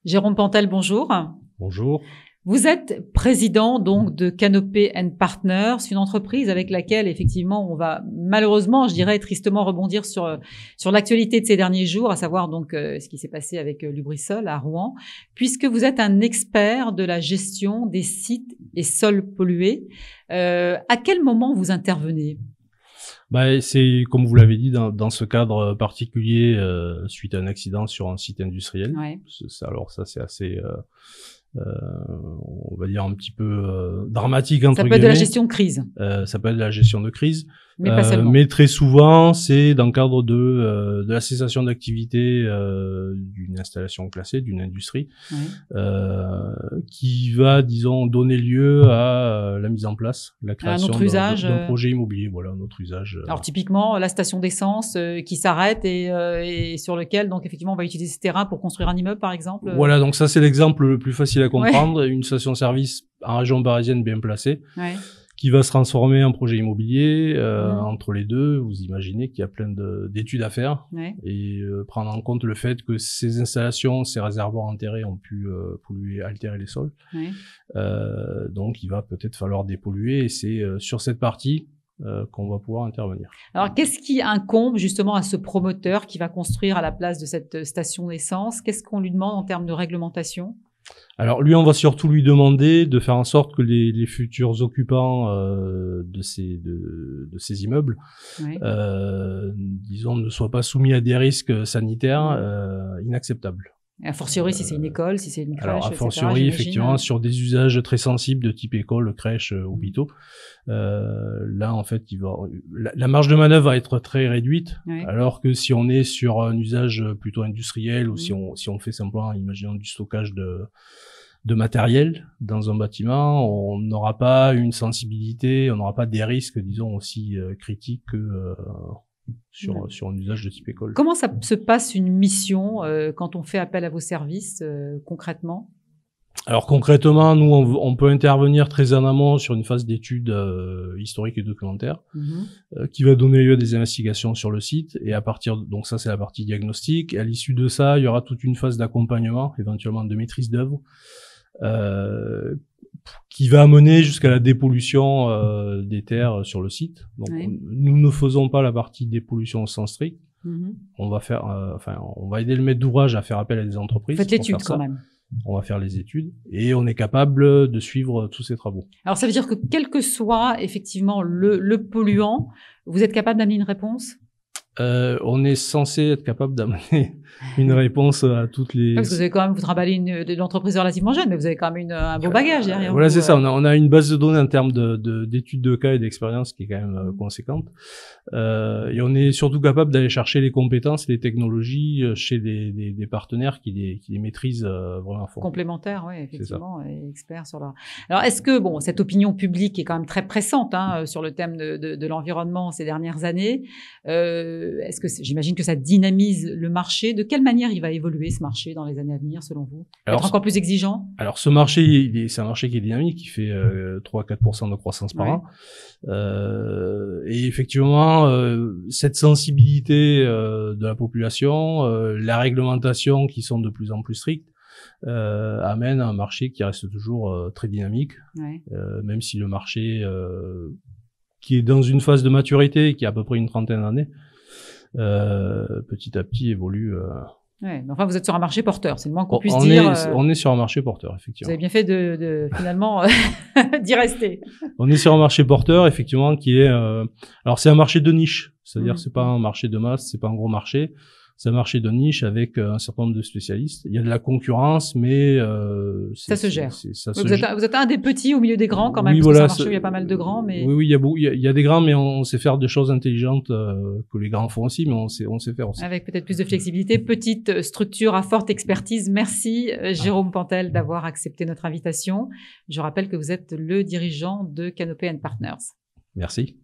Jérôme Pantel, bonjour. Bonjour. Vous êtes président donc de Canopé & Partners, une entreprise avec laquelle effectivement on va malheureusement, je dirais tristement rebondir sur l'actualité de ces derniers jours, à savoir donc ce qui s'est passé avec Lubrizol à Rouen, puisque vous êtes un expert de la gestion des sites et sols pollués. À quel moment vous intervenez ? C'est comme vous l'avez dit dans ce cadre particulier suite à un accident sur un site industriel. Ouais. Alors ça c'est assez on va dire un petit peu dramatique entre guillemets. Ça peut être de la gestion de crise. Ça peut être de la gestion de crise. Mais pas seulement. Mais très souvent, c'est dans le cadre de la cessation d'activité d'une installation classée, d'une industrie, qui va, disons, donner lieu à la mise en place, la création d'un projet immobilier. Voilà, un autre usage. Alors typiquement, la station d'essence qui s'arrête et sur lequel, donc effectivement, on va utiliser ce terrain pour construire un immeuble, par exemple. Voilà, donc ça c'est l'exemple le plus facile à comprendre. Ouais. Une station-service en région parisienne bien placée. Ouais. Qui va se transformer en projet immobilier. Entre les deux, vous imaginez qu'il y a plein d'études à faire et prendre en compte le fait que ces installations, ces réservoirs enterrés ont pu polluer, altérer les sols. Donc, il va peut-être falloir dépolluer et c'est sur cette partie qu'on va pouvoir intervenir. Alors, qu'est-ce qui incombe justement à ce promoteur qui va construire à la place de cette station d'essence ? Qu'est-ce qu'on lui demande en termes de réglementation ? Alors lui, on va surtout lui demander de faire en sorte que les futurs occupants de ces immeubles, disons, ne soient pas soumis à des risques sanitaires inacceptables. A fortiori, si c'est une école, si c'est une crèche, alors, a fortiori, effectivement, sur des usages très sensibles de type école, crèche, hôpitaux. Là, en fait, la marge de manœuvre va être très réduite, alors que si on est sur un usage plutôt industriel ou si on fait simplement, imaginons, du stockage de matériel dans un bâtiment, on n'aura pas une sensibilité, on n'aura pas des risques, disons, aussi critiques que sur un usage de type école. Comment ça se passe une mission quand on fait appel à vos services concrètement ? Alors concrètement, nous, on peut intervenir très en amont sur une phase d'étude historique et documentaire qui va donner lieu à des investigations sur le site. Et à partir, donc ça c'est la partie diagnostic. Et à l'issue de ça, il y aura toute une phase d'accompagnement, éventuellement de maîtrise d'œuvre, qui va amener jusqu'à la dépollution des terres sur le site. Donc nous ne faisons pas la partie dépollution au sens strict. On va faire, on va aider le maître d'ouvrage à faire appel à des entreprises. Faites l'étude quand même. On va faire les études et on est capable de suivre tous ces travaux. Alors ça veut dire que quel que soit effectivement le polluant, vous êtes capable d'amener une réponse ? On est censé être capable d'amener une réponse à toutes les... Parce que vous avez quand même, vous travaillez de l'entreprise relativement jeune, mais vous avez quand même un beau bagage derrière voilà, vous. C'est ça. On a une base de données en termes d'études de cas et d'expérience qui est quand même conséquente. Et on est surtout capable d'aller chercher les compétences, les technologies chez des partenaires qui les maîtrisent vraiment fort. Complémentaires, oui, effectivement, et experts sur leur... Alors, est-ce que, bon, cette opinion publique est quand même très pressante sur le thème de l'environnement ces dernières années, est-ce que j'imagine que ça dynamise le marché? De quelle manière il va évoluer ce marché dans les années à venir, selon vous? Être encore plus exigeant? Alors ce marché, c'est un marché qui est dynamique, qui fait 3-4% de croissance par an. Et effectivement, cette sensibilité de la population, la réglementation qui sont de plus en plus strictes, amène à un marché qui reste toujours très dynamique, même si le marché qui est dans une phase de maturité, qui a à peu près une trentaine d'années, petit à petit évolue. Mais enfin, vous êtes sur un marché porteur, c'est le moins qu'on puisse dire. On est sur un marché porteur, effectivement. Vous avez bien fait de finalement d'y rester. On est sur un marché porteur, effectivement, qui est... alors, c'est un marché de niche, c'est-à-dire c'est pas un marché de masse, c'est pas un gros marché. C'est un marché de niche avec un certain nombre de spécialistes. Il y a de la concurrence, mais ça se gère. Vous êtes un des petits au milieu des grands quand même, parce que c'est un marché où il y a pas mal de grands. Mais... Oui, il y a des grands, mais on sait faire des choses intelligentes que les grands font aussi, mais on sait faire aussi. Avec peut-être plus de flexibilité, petite structure à forte expertise. Merci Jérôme Pantel d'avoir accepté notre invitation. Je rappelle que vous êtes le dirigeant de Canopé & Partners. Merci.